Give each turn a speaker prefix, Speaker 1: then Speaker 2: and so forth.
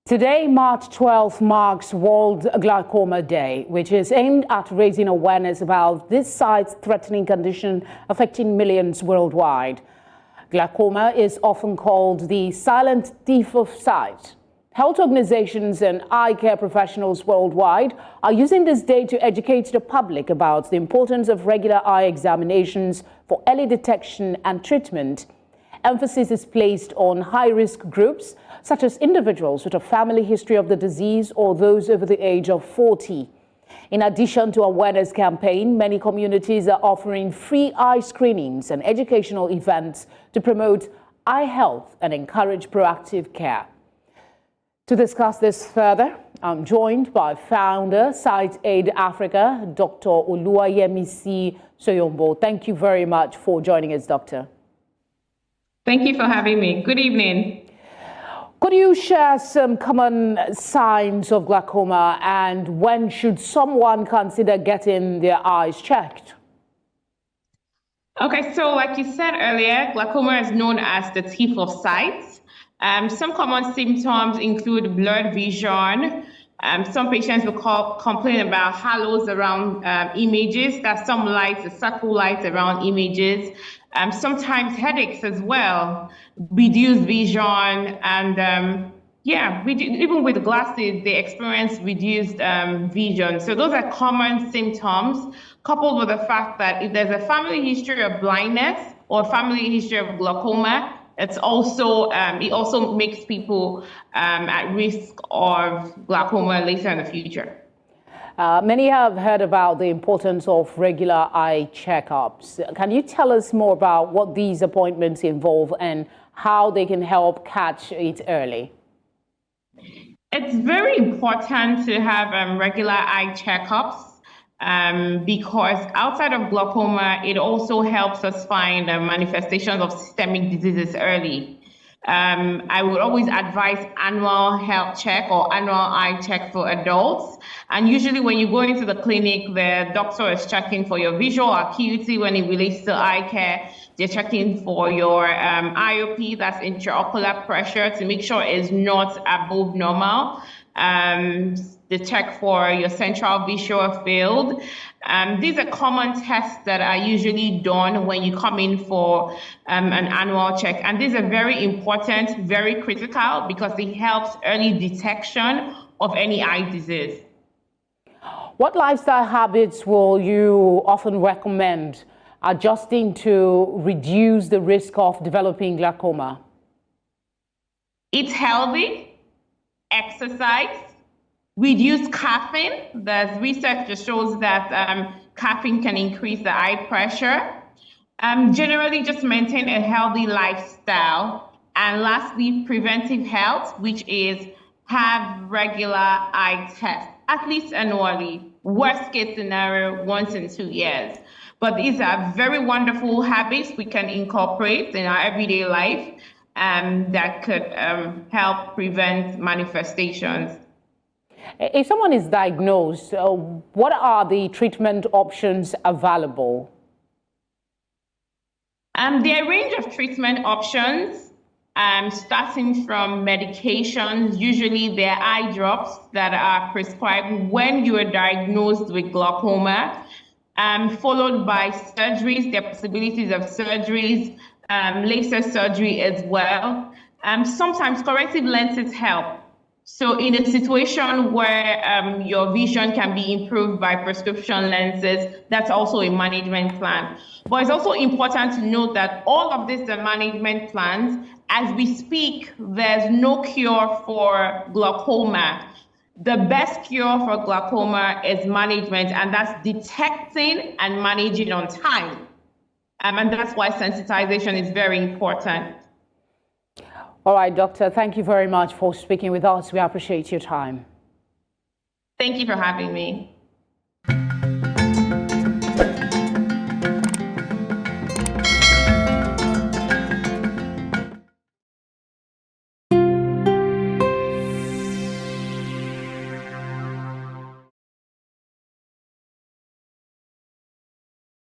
Speaker 1: Today, March 12th, marks World Glaucoma Day, which is aimed at raising awareness about this sight-threatening condition affecting millions worldwide. Glaucoma is often called the silent thief of sight. Health organizations and eye care professionals worldwide are using this day to educate the public about the importance of regular eye examinations for early detection and treatment. Emphasis is placed on high-risk groups, such as individuals with a family history of the disease or those over the age of 40. In addition to awareness campaign, many communities are offering free eye screenings and educational events to promote eye health and encourage proactive care. To discuss this further, I'm joined by founder, Sightaid Africa, Dr. Oluwayemisi Soyombo. Thank you very much for joining us, Doctor.
Speaker 2: Thank you for having me. Good evening.
Speaker 1: Could you share some common signs of glaucoma and when should someone consider getting their eyes checked?
Speaker 2: Okay, so like you said earlier, glaucoma is known as the thief of sight. Some common symptoms include blurred vision. Some patients will complain about halos around images. That's some lights, the circle lights around images. Sometimes headaches as well, reduced vision, and even with glasses, they experience reduced vision. So those are common symptoms, coupled with the fact that if there's a family history of blindness or family history of glaucoma, it also makes people at risk of glaucoma later in the future.
Speaker 1: Many have heard about the importance of regular eye checkups. Can you tell us more about what these appointments involve and how they can help catch it early?
Speaker 2: It's very important to have regular eye checkups because outside of glaucoma, it also helps us find manifestations of systemic diseases early. I would always advise annual health check or annual eye check for adults. And usually when you go into the clinic, the doctor is checking for your visual acuity when it relates to eye care. They're checking for your IOP, that's intraocular pressure, to make sure it's not above normal. They check for your central visual field. These are common tests that are usually done when you come in for an annual check. And these are very important, very critical, because it helps early detection of any eye disease.
Speaker 1: What lifestyle habits will you often recommend adjusting to reduce the risk of developing glaucoma?
Speaker 2: Eat healthy, exercise, reduce caffeine. There's research that shows that caffeine can increase the eye pressure. Generally, just maintain a healthy lifestyle. And lastly, preventive health, which is have regular eye tests, at least annually. Worst case scenario, once in 2 years. But these are very wonderful habits we can incorporate in our everyday life that could help prevent manifestations.
Speaker 1: If someone is diagnosed, what are the treatment options available?
Speaker 2: There are a range of treatment options, starting from medications. Usually there are eye drops that are prescribed when you are diagnosed with glaucoma, followed by surgeries. There are possibilities of surgeries, laser surgery as well. Sometimes corrective lenses help. So in a situation where your vision can be improved by prescription lenses, that's also a management plan. But it's also important to note that all of these are management plans. As we speak, there's no cure for glaucoma. The best cure for glaucoma is management, and that's detecting and managing on time. And that's why sensitization is very important.
Speaker 1: All right, Doctor, thank you very much for speaking with us. We appreciate your time.
Speaker 2: Thank you for having me.